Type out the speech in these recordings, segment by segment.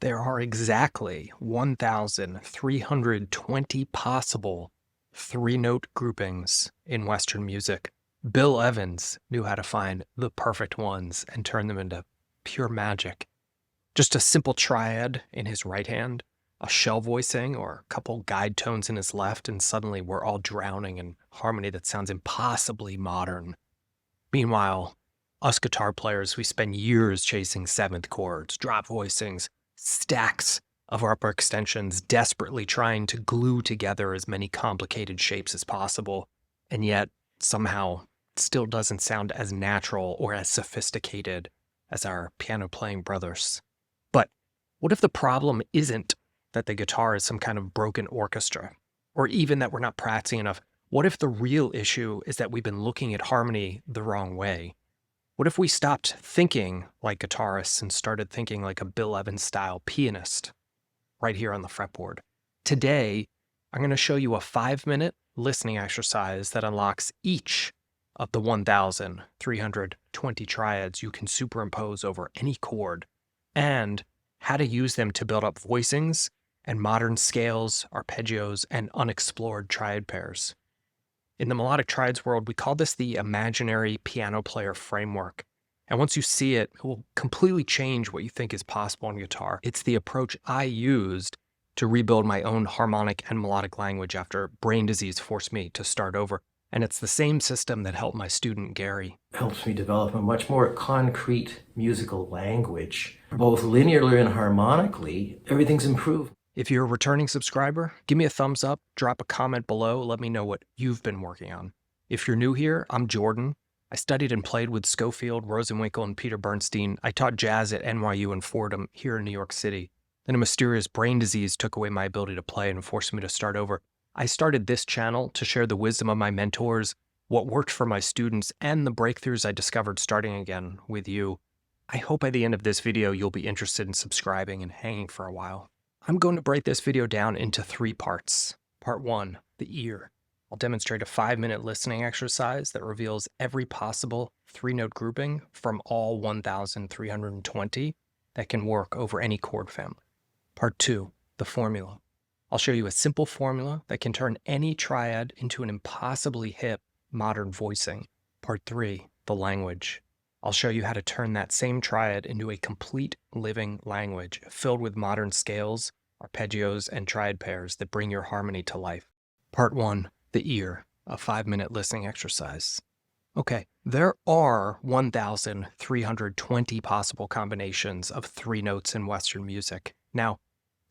There are exactly 1,320 possible three-note groupings in Western music. Bill Evans knew how to find the perfect ones and turn them into pure magic. Just a simple triad in his right hand, a shell voicing or a couple guide tones in his left, and suddenly we're all drowning in harmony that sounds impossibly modern. Meanwhile, us guitar players, we spend years chasing seventh chords, drop voicings, stacks of upper extensions, desperately trying to glue together as many complicated shapes as possible, and yet somehow it still doesn't sound as natural or as sophisticated as our piano playing brothers. But what if the problem isn't that the guitar is some kind of broken orchestra, or even that we're not practicing enough? What if the real issue is that we've been looking at harmony the wrong way? What if we stopped thinking like guitarists and started thinking like a Bill Evans style pianist right here on the fretboard? Today, I'm going to show you a 5-minute listening exercise that unlocks each of the 1,320 triads you can superimpose over any chord, and how to use them to build up voicings and modern scales, arpeggios, and unexplored triad pairs. In the melodic triads world, we call this the imaginary piano player framework. And once you see it, it will completely change what you think is possible on guitar. It's the approach I used to rebuild my own harmonic and melodic language after brain disease forced me to start over. And it's the same system that helped my student Gary. Helps me develop a much more concrete musical language. Both linearly and harmonically, everything's improved. If you're a returning subscriber, give me a thumbs up, drop a comment below, let me know what you've been working on. If you're new here, I'm Jordan. I studied and played with Schofield, Rosenwinkel, and Peter Bernstein. I taught jazz at NYU and Fordham here in New York City. Then a mysterious brain disease took away my ability to play and forced me to start over. I started this channel to share the wisdom of my mentors, what worked for my students, and the breakthroughs I discovered starting again with you. I hope by the end of this video you'll be interested in subscribing and hanging for a while. I'm going to break this video down into 3 parts. Part 1, the ear. I'll demonstrate a 5-minute listening exercise that reveals every possible 3-note grouping from all 1,320 that can work over any chord family. Part 2, the formula. I'll show you a simple formula that can turn any triad into an impossibly hip modern voicing. Part 3, the language. I'll show you how to turn that same triad into a complete living language filled with modern scales, arpeggios, and triad pairs that bring your harmony to life. Part 1, the ear, a 5-minute listening exercise. Okay, there are 1,320 possible combinations of 3 notes in Western music. Now,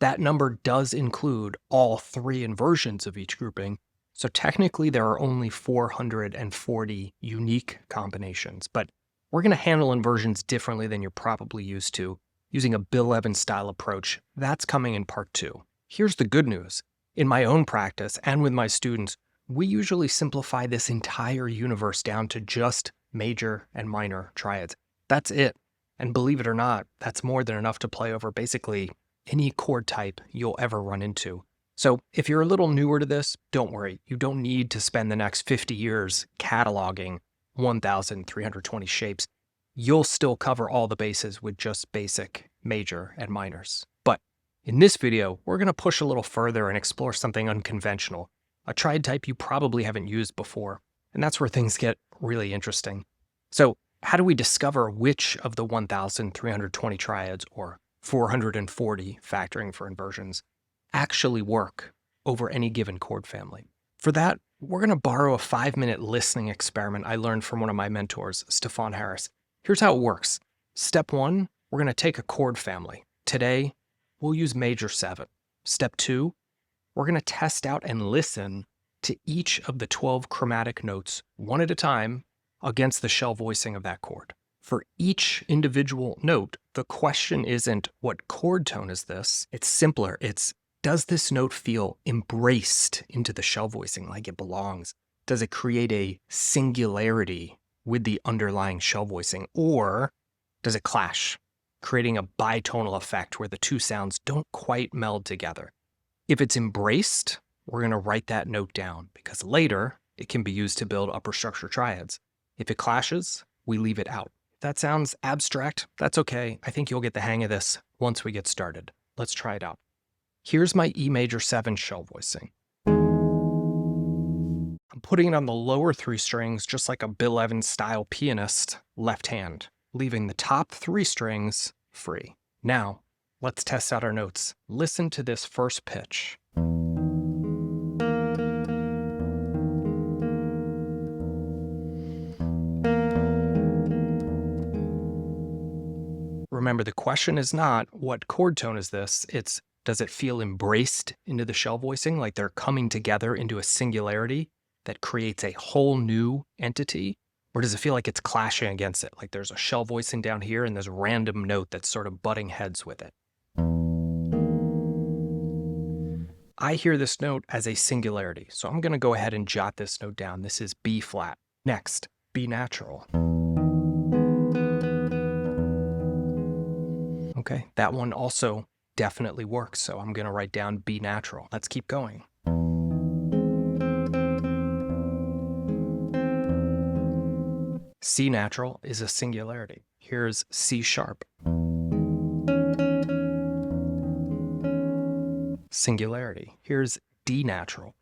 that number does include all 3 inversions of each grouping, so technically there are only 440 unique combinations, but we're going to handle inversions differently than you're probably used to, using a Bill Evans style approach. That's coming in part 2. Here's the good news. In my own practice and with my students, we usually simplify this entire universe down to just major and minor triads. That's it. And believe it or not, that's more than enough to play over basically any chord type you'll ever run into. So if you're a little newer to this, don't worry. You don't need to spend the next 50 years cataloging 1,320 shapes. You'll still cover all the bases with just basic major and minors. But in this video, we're going to push a little further and explore something unconventional, a triad type you probably haven't used before. And that's where things get really interesting. So how do we discover which of the 1,320 triads, or 440 factoring for inversions, actually work over any given chord family? For that, we're going to borrow a 5-minute listening experiment I learned from one of my mentors, Stefan Harris. Here's how it works. Step 1, we're going to take a chord family. Today, we'll use major 7. Step 2, we're going to test out and listen to each of the 12 chromatic notes, one at a time, against the shell voicing of that chord. For each individual note, the question isn't what chord tone is this? It's simpler. It's, does this note feel embraced into the shell voicing like it belongs? Does it create a singularity with the underlying shell voicing, or does it clash, creating a bitonal effect where the two sounds don't quite meld together? If it's embraced, we're going to write that note down because later it can be used to build upper structure triads. If it clashes, we leave it out. If that sounds abstract, that's okay. I think you'll get the hang of this once we get started. let's try it out. Here's my E major 7 shell voicing. I'm putting it on the lower 3 strings just like a Bill Evans style pianist, left hand, leaving the top 3 strings free. Now, let's test out our notes. Listen to this first pitch. Remember, the question is not what chord tone is this, it's does it feel embraced into the shell voicing, like they're coming together into a singularity that creates a whole new entity? Or does it feel like it's clashing against it, like there's a shell voicing down here and there's a random note that's sort of butting heads with it? I hear this note as a singularity, so I'm going to go ahead and jot this note down. This is B flat. Next, B natural. Okay, that one also definitely works, so I'm going to write down B natural. Let's keep going. C natural is a singularity. Here's C sharp. Singularity. Here's D natural.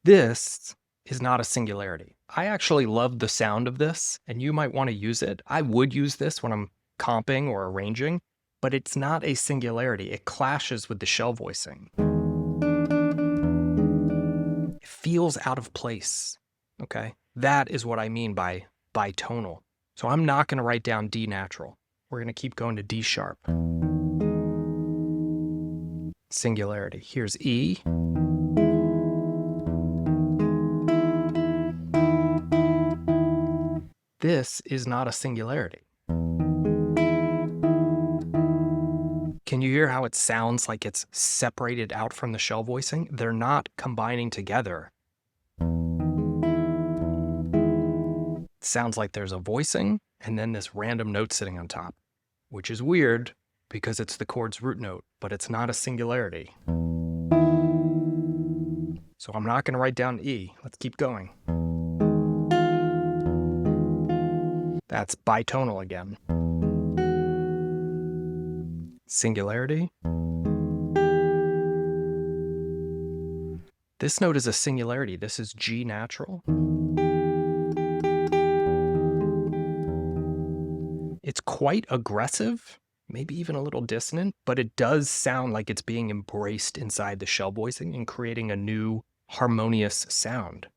This is not a singularity. I actually love the sound of this, and you might want to use it. I would use this when I'm comping or arranging, but it's not a singularity. It clashes with the shell voicing. It feels out of place, okay? That is what I mean by bitonal. So I'm not going to write down D natural. We're going to keep going to D sharp. Singularity. Here's E. This is not a singularity. Can you hear how it sounds like it's separated out from the shell voicing? They're not combining together. It sounds like there's a voicing and then this random note sitting on top, which is weird because it's the chord's root note, but it's not a singularity. So I'm not going to write down E. Let's keep going. That's bitonal again. Singularity. This note is a singularity. This is G natural. It's quite aggressive, maybe even a little dissonant, but it does sound like it's being embraced inside the shell voicing and creating a new harmonious sound.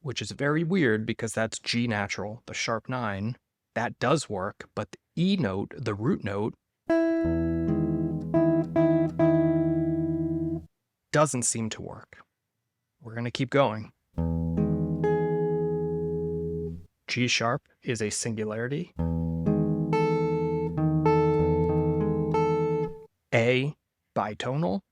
Which is very weird because that's G natural, the sharp 9. That does work, but the E note, the root note, doesn't seem to work. We're going to keep going. G sharp is a singularity. A, bitonal.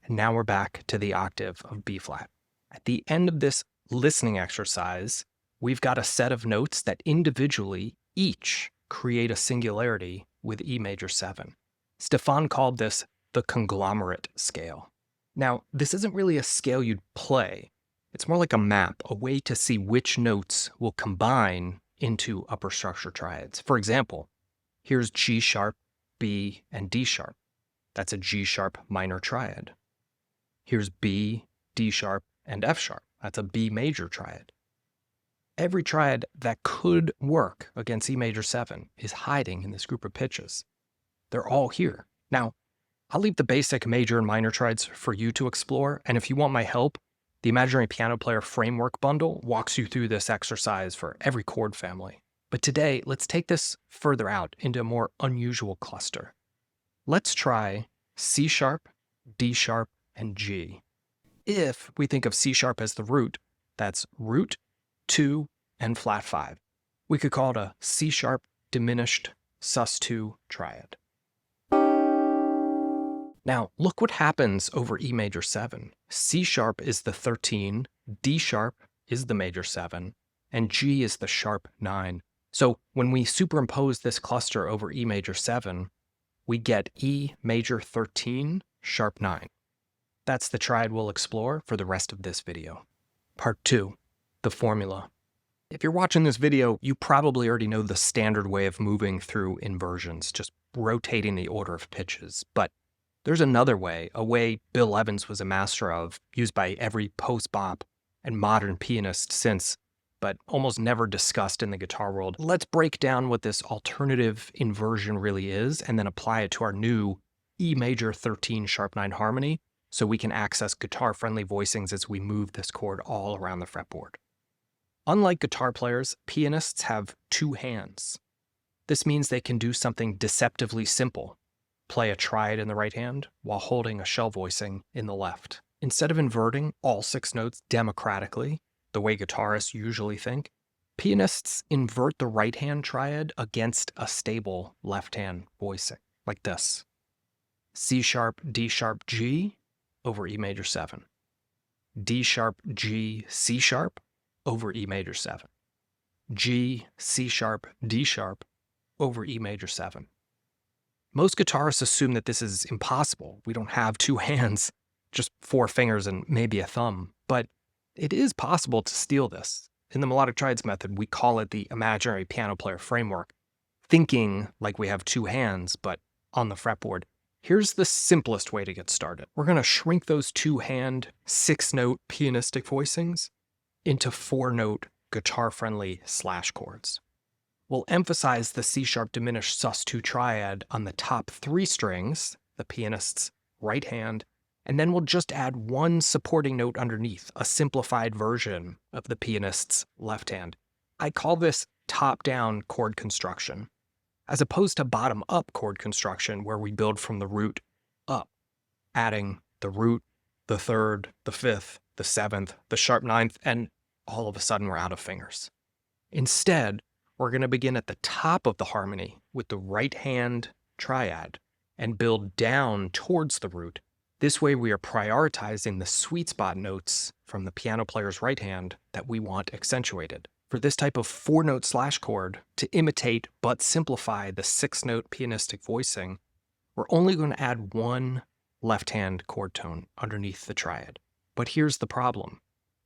And now we're back to the octave of B flat. At the end of this listening exercise, we've got a set of notes that individually each create a singularity with E major 7. Stefan called this the Conglomerate Scale. Now, this isn't really a scale you'd play. It's more like a map, a way to see which notes will combine into upper structure triads. For example, here's G sharp, B, and D sharp. That's a G sharp minor triad. Here's B, D sharp, and F sharp. That's a B major triad. Every triad that could work against E major 7 is hiding in this group of pitches. They're all here. Now, I'll leave the basic major and minor triads for you to explore, and if you want my help, the Imaginary Piano Player Framework Bundle walks you through this exercise for every chord family. But today, let's take this further out into a more unusual cluster. Let's try C sharp, D sharp, and G. If we think of C sharp as the root, that's root, 2, and flat 5. We could call it a C sharp diminished sus2 triad. Now, look what happens over E major 7. C sharp is the 13, D sharp is the major 7, and G is the sharp 9. So when we superimpose this cluster over E major 7, we get E major 13, sharp 9. That's the triad we'll explore for the rest of this video. Part 2, the formula. If you're watching this video, you probably already know the standard way of moving through inversions, just rotating the order of pitches. But there's another way, a way Bill Evans was a master of, used by every post-bop and modern pianist since, but almost never discussed in the guitar world. Let's break down what this alternative inversion really is, and then apply it to our new E major 13 sharp 9 harmony, so we can access guitar-friendly voicings as we move this chord all around the fretboard. Unlike guitar players, pianists have two hands. This means they can do something deceptively simple, play a triad in the right hand while holding a shell voicing in the left. Instead of inverting all 6 notes democratically, the way guitarists usually think, pianists invert the right hand triad against a stable left hand voicing, like this. C sharp, D sharp, G over E major 7. D sharp, G, C sharp over E major 7. G, C sharp, D sharp over E major 7. Most guitarists assume that this is impossible. We don't have 2 hands, just 4 fingers and maybe a thumb. But it is possible to steal this. In the melodic triads method, we call it the imaginary piano player framework, thinking like we have 2 hands, but on the fretboard. Here's the simplest way to get started. We're going to shrink those 2-hand, 6-note pianistic voicings into 4-note guitar-friendly slash chords. We'll emphasize the C-sharp diminished sus2 triad on the top 3 strings, the pianist's right hand, and then we'll just add 1 supporting note underneath, a simplified version of the pianist's left hand. I call this top-down chord construction, as opposed to bottom-up chord construction where we build from the root up, adding the root, the 3rd, the 5th, the 7th, the sharp 9th, and all of a sudden we're out of fingers. Instead, we're going to begin at the top of the harmony with the right hand triad and build down towards the root. This way we are prioritizing the sweet spot notes from the piano player's right hand that we want accentuated. For this type of 4-note slash chord, to imitate but simplify the 6-note pianistic voicing, we're only going to add 1 left-hand chord tone underneath the triad. But here's the problem.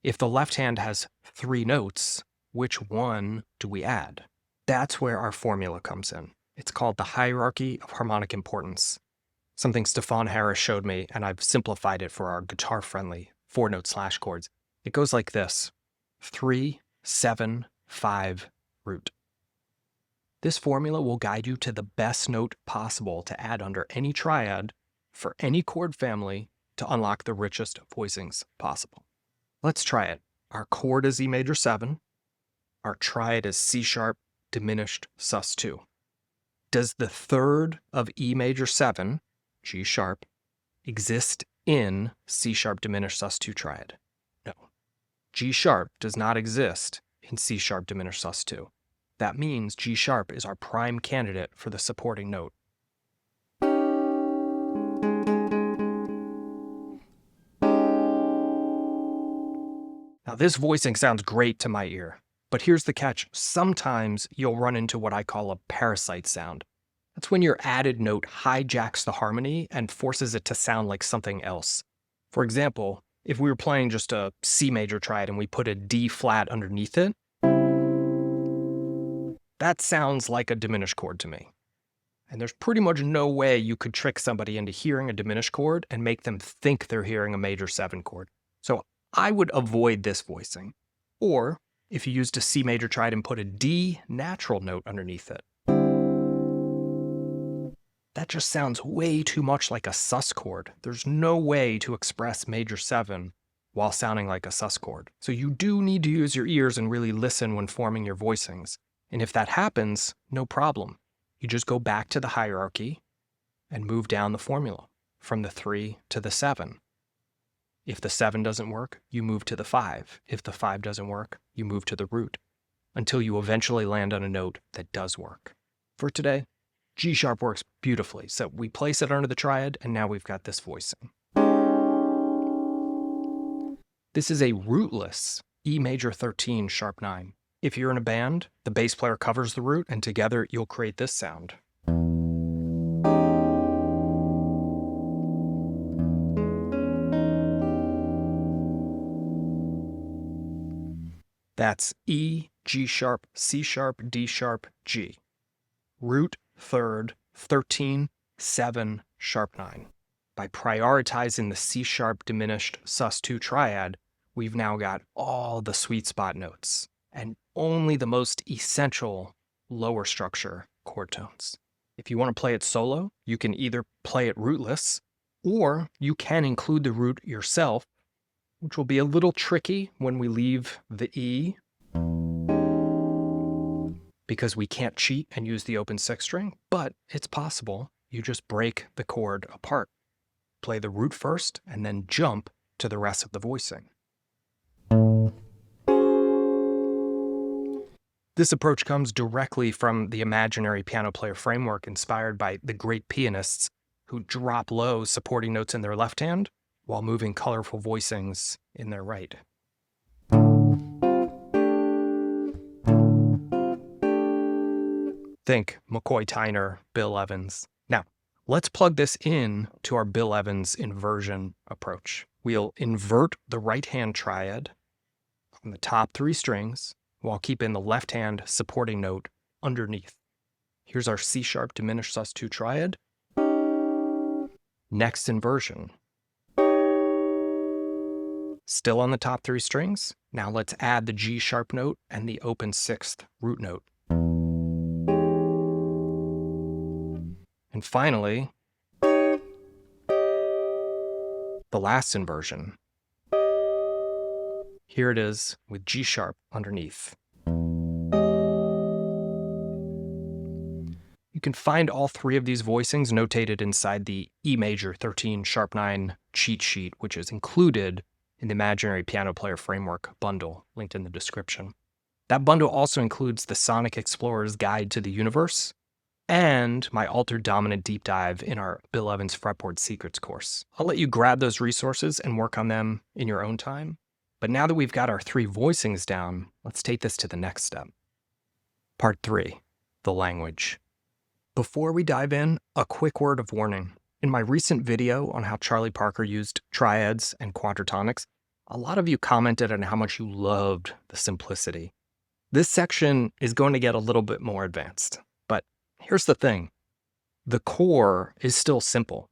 If the left hand has 3 notes, which one do we add? That's where our formula comes in. It's called the hierarchy of harmonic importance, something Stefan Harris showed me, and I've simplified it for our guitar-friendly 4-note slash chords. It goes like this: 3, 7, 5, root. This formula will guide you to the best note possible to add under any triad for any chord family to unlock the richest voicings possible. Let's try it. Our chord is E major 7. Our triad is C sharp diminished sus2. Does the 3rd of E major 7, G sharp, exist in C sharp diminished sus2 triad? No. G sharp does not exist in C sharp diminished sus2. That means G sharp is our prime candidate for the supporting note. Now this voicing sounds great to my ear, but here's the catch. Sometimes you'll run into what I call a parasite sound. That's when your added note hijacks the harmony and forces it to sound like something else. For example, if we were playing just a C major triad and we put a D flat underneath it, that sounds like a diminished chord to me. And there's pretty much no way you could trick somebody into hearing a diminished chord and make them think they're hearing a major 7 chord. So I would avoid this voicing. Or if you used a C major triad and put a D natural note underneath it, that just sounds way too much like a sus chord. There's no way to express major 7 while sounding like a sus chord. So you do need to use your ears and really listen when forming your voicings. And if that happens, no problem. You just go back to the hierarchy and move down the formula from the 3 to the 7. If the 7 doesn't work, you move to the 5. If the 5 doesn't work, you move to the root, until you eventually land on a note that does work. For today, G sharp works beautifully, so we place it under the triad, and now we've got this voicing. This is a rootless E major 13 sharp 9. If you're in a band, the bass player covers the root, and together you'll create this sound. That's E, G sharp, C sharp, D sharp, G. Root, third, 13, 7, sharp 9. By prioritizing the C sharp diminished sus2 triad, we've now got all the sweet spot notes and only the most essential lower structure chord tones. If you want to play it solo, you can either play it rootless, or you can include the root yourself, which will be a little tricky when we leave the E, because we can't cheat and use the open sixth string, but it's possible. You just break the chord apart. Play the root first, and then jump to the rest of the voicing. This approach comes directly from the imaginary piano player framework inspired by the great pianists who drop low supporting notes in their left hand while moving colorful voicings in their right. Think McCoy Tyner, Bill Evans. Now, let's plug this in to our Bill Evans inversion approach. We'll invert the right hand triad on the top 3 strings while keeping the left hand supporting note underneath. Here's our C sharp diminished sus2 triad. Next inversion. Still on the top 3 strings. Now let's add the G sharp note and the open 6th root note. And finally, the last inversion. Here it is with G sharp underneath. You can find all 3 of these voicings notated inside the E major 13 sharp 9 cheat sheet, which is included in the Imaginary Piano Player Framework bundle, linked in the description. That bundle also includes the Sonic Explorer's Guide to the Universe and my altered dominant deep dive in our Bill Evans Fretboard Secrets course. I'll let you grab those resources and work on them in your own time. But now that we've got our 3 voicings down, let's take this to the next step. Part 3, the language. Before we dive in, a quick word of warning. In my recent video on how Charlie Parker used triads and quadratonics, a lot of you commented on how much you loved the simplicity. This section is going to get a little bit more advanced, but here's the thing. The core is still simple.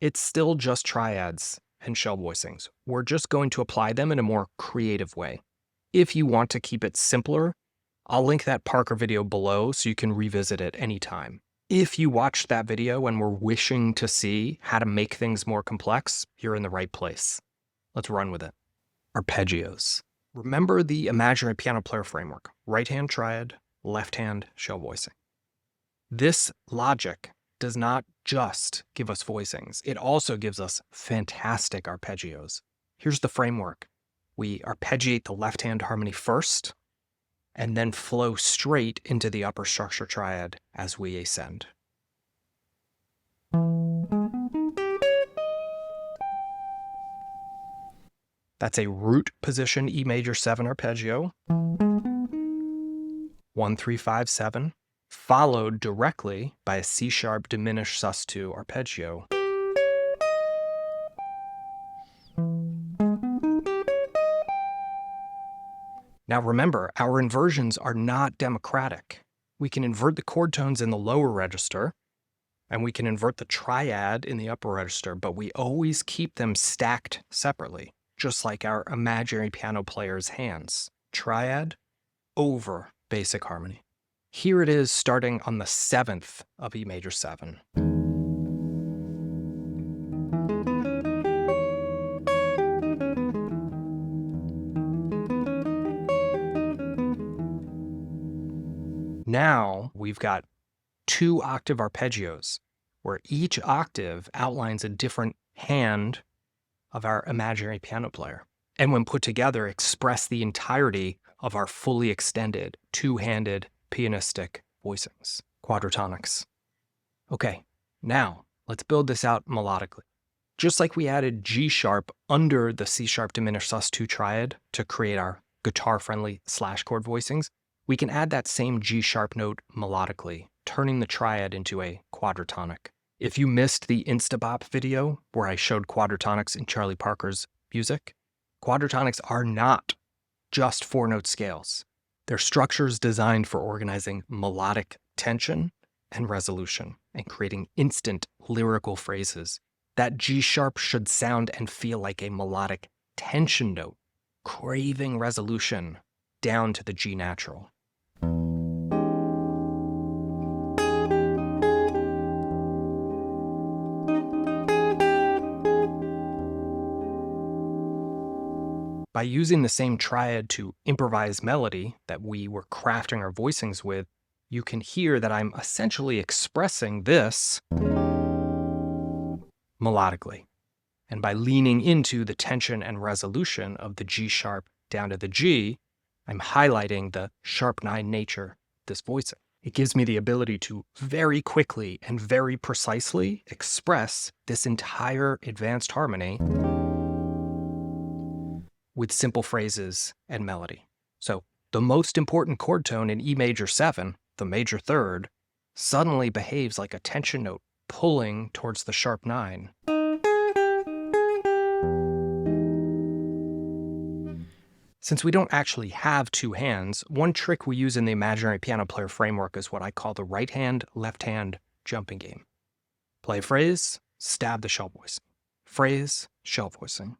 It's still just triads and shell voicings. We're just going to apply them in a more creative way. If you want to keep it simpler, I'll link that Parker video below so you can revisit it anytime. If you watched that video and were wishing to see how to make things more complex, you're in the right place. Let's run with it. Arpeggios. Remember the imaginary piano player framework. Right hand triad, left hand shell voicing. This logic does not just give us voicings. It also gives us fantastic arpeggios. Here's the framework. We arpeggiate the left hand harmony first, and then flow straight into the upper structure triad as we ascend. That's a root position E major 7 arpeggio. 1, 3, 5, 7. Followed directly by a C sharp diminished sus2 arpeggio. Now remember, our inversions are not democratic. We can invert the chord tones in the lower register, and we can invert the triad in the upper register, but we always keep them stacked separately, just like our imaginary piano player's hands. Triad over basic harmony. Here it is starting on the 7th of E major 7. Now we've got 2-octave arpeggios, where each octave outlines a different hand of our imaginary piano player, and when put together express the entirety of our fully extended, 2-handed pianistic voicings, quadratonics. Okay, now let's build this out melodically. Just like we added G sharp under the C sharp diminished sus2 triad to create our guitar-friendly slash chord voicings, we can add that same G sharp note melodically, turning the triad into a quadratonic. If you missed the Instabop video where I showed quadratonics in Charlie Parker's music, quadratonics are not just 4-note scales. They're structures designed for organizing melodic tension and resolution and creating instant lyrical phrases. That G sharp should sound and feel like a melodic tension note, craving resolution down to the G natural. By using the same triad to improvise melody that we were crafting our voicings with, you can hear that I'm essentially expressing this melodically. And by leaning into the tension and resolution of the G sharp down to the G, I'm highlighting the sharp 9 nature of this voicing. It gives me the ability to very quickly and very precisely express this entire advanced harmony with simple phrases and melody. So the most important chord tone in E major 7, the major third, suddenly behaves like a tension note pulling towards the sharp 9. Since we don't actually have two hands, one trick we use in the imaginary piano player framework is what I call the right hand, left hand jumping game. Play a phrase, stab the shell voicing. Phrase, shell voicing.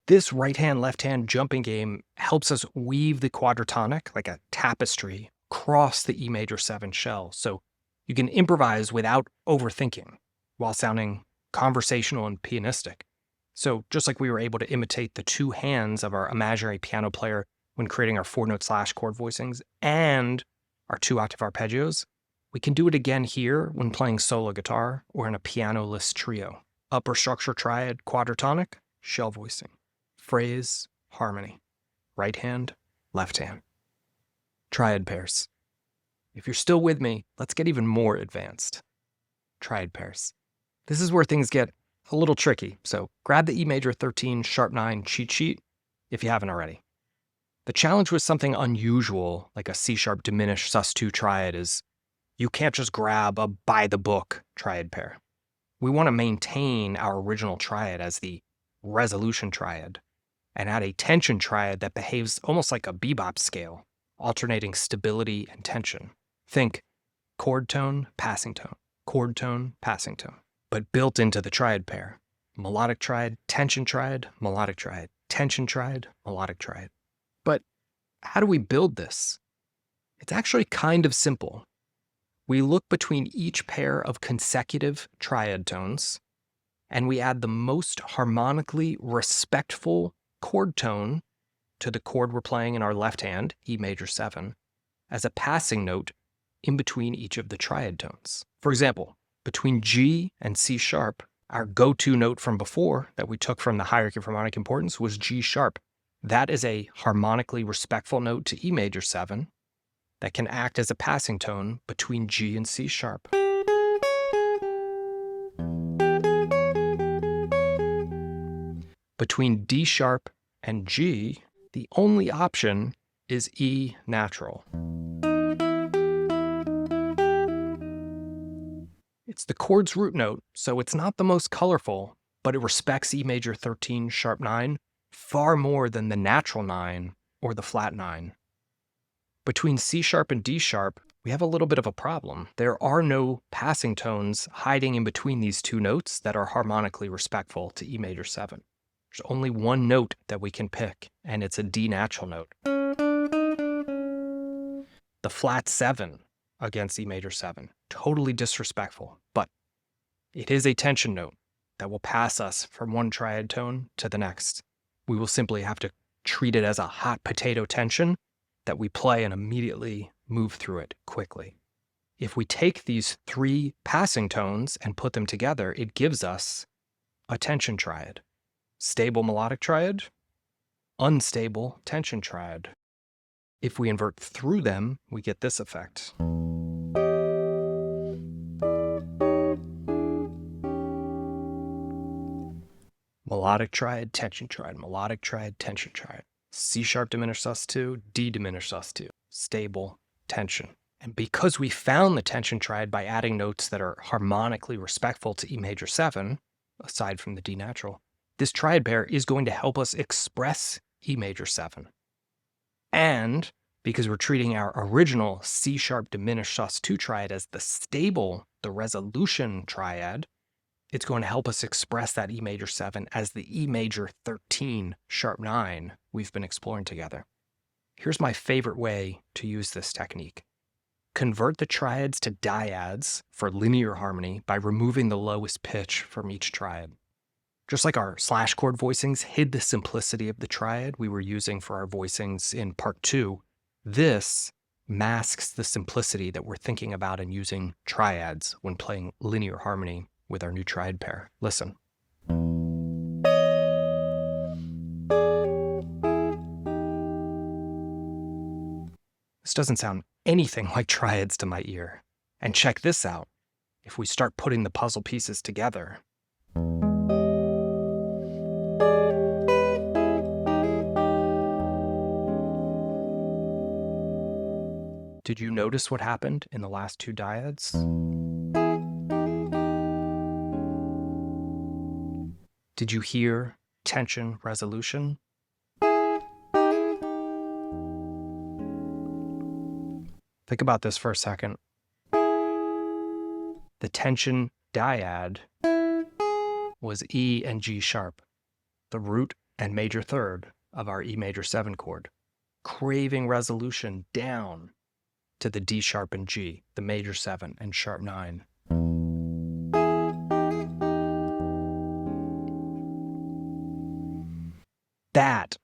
This right hand, left hand jumping game helps us weave the quadratonic like a tapestry across the E major 7 shell, so you can improvise without overthinking while sounding conversational and pianistic. So just like we were able to imitate the two hands of our imaginary piano player when creating our 4-note slash chord voicings and our 2-octave arpeggios, we can do it again here when playing solo guitar or in a piano-less trio. Upper structure triad quadratonic, shell voicing. Phrase, harmony. Right hand, left hand. Triad pairs. If you're still with me, let's get even more advanced. Triad pairs. This is where things get a little tricky, so grab the E major 13 sharp 9 cheat sheet if you haven't already. The challenge with something unusual like a C sharp diminished sus2 triad is you can't just grab a by-the-book triad pair. We want to maintain our original triad as the resolution triad and add a tension triad that behaves almost like a bebop scale, alternating stability and tension. Think chord tone, passing tone, chord tone, passing tone, but built into the triad pair. Melodic triad, tension triad, melodic triad, tension triad, melodic triad. But how do we build this? It's actually kind of simple. We look between each pair of consecutive triad tones, and we add the most harmonically respectful chord tone to the chord we're playing in our left hand, E major 7, as a passing note in between each of the triad tones. For example, between G and C sharp, our go-to note from before that we took from the hierarchy of harmonic importance was G sharp. That is a harmonically respectful note to E major 7 that can act as a passing tone between G and C sharp. Between D sharp and G, the only option is E natural. It's the chord's root note, so it's not the most colorful, but it respects E major 13 sharp 9 far more than the natural 9 or the flat 9. Between C sharp and D sharp, we have a little bit of a problem. There are no passing tones hiding in between these two notes that are harmonically respectful to E major 7. There's only one note that we can pick, and it's a D natural note. The flat 7 against E major 7. Totally disrespectful, but it is a tension note that will pass us from one triad tone to the next. We will simply have to treat it as a hot potato tension that we play and immediately move through it quickly. If we take these three passing tones and put them together, it gives us a tension triad. Stable melodic triad, unstable tension triad. If we invert through them, we get this effect. Melodic triad, tension triad, melodic triad, tension triad. C sharp diminished sus2, D diminished sus2. Stable, tension. And because we found the tension triad by adding notes that are harmonically respectful to E major 7, aside from the D natural, this triad pair is going to help us express E major 7. And because we're treating our original C sharp diminished sus2 triad as the stable, the resolution triad, it's going to help us express that E major 7 as the E major 13 sharp 9 we've been exploring together. Here's my favorite way to use this technique. Convert the triads to dyads for linear harmony by removing the lowest pitch from each triad. Just like our slash chord voicings hid the simplicity of the triad we were using for our voicings in part 2, this masks the simplicity that we're thinking about in using triads when playing linear harmony with our new triad pair. Listen. This doesn't sound anything like triads to my ear. And check this out. If we start putting the puzzle pieces together, did you notice what happened in the last two dyads? Did you hear tension resolution? Think about this for a second. The tension dyad was E and G sharp, the root and major third of our E major 7 chord, craving resolution down to the D sharp and G, the major 7 and sharp 9. That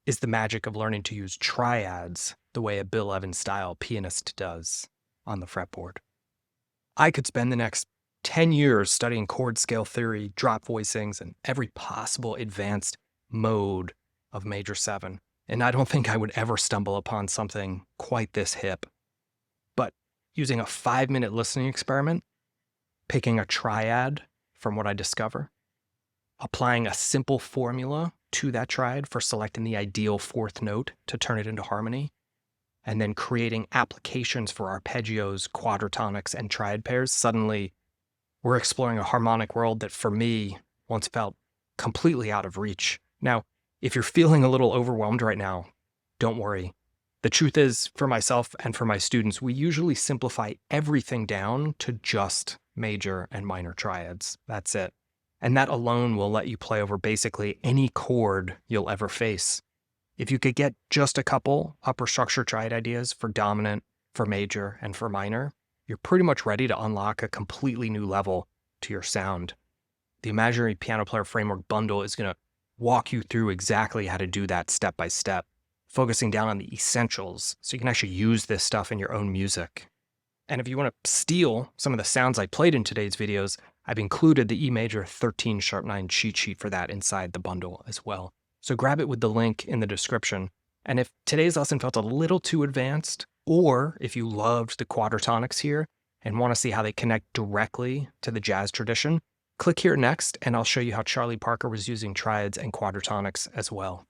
is the magic of learning to use triads the way a Bill Evans style pianist does on the fretboard. I could spend the next 10 years studying chord scale theory, drop voicings, and every possible advanced mode of major 7, and I don't think I would ever stumble upon something quite this hip. But using a 5-minute listening experiment, picking a triad from what I discover, applying a simple formula to that triad for selecting the ideal fourth note to turn it into harmony, and then creating applications for arpeggios, quadratonics, and triad pairs, suddenly we're exploring a harmonic world that for me once felt completely out of reach. Now, if you're feeling a little overwhelmed right now, don't worry. The truth is, for myself and for my students, we usually simplify everything down to just major and minor triads. That's it. And that alone will let you play over basically any chord you'll ever face. If you could get just a couple upper structure triad ideas for dominant, for major, and for minor, you're pretty much ready to unlock a completely new level to your sound. The Imaginary Piano Player Framework bundle is going to walk you through exactly how to do that step by step, focusing down on the essentials so you can actually use this stuff in your own music. And if you want to steal some of the sounds I played in today's videos, I've included the E major 13 sharp 9 cheat sheet for that inside the bundle as well. So grab it with the link in the description. And if today's lesson felt a little too advanced, or if you loved the quadratonics here and want to see how they connect directly to the jazz tradition, click here next and I'll show you how Charlie Parker was using triads and quadratonics as well.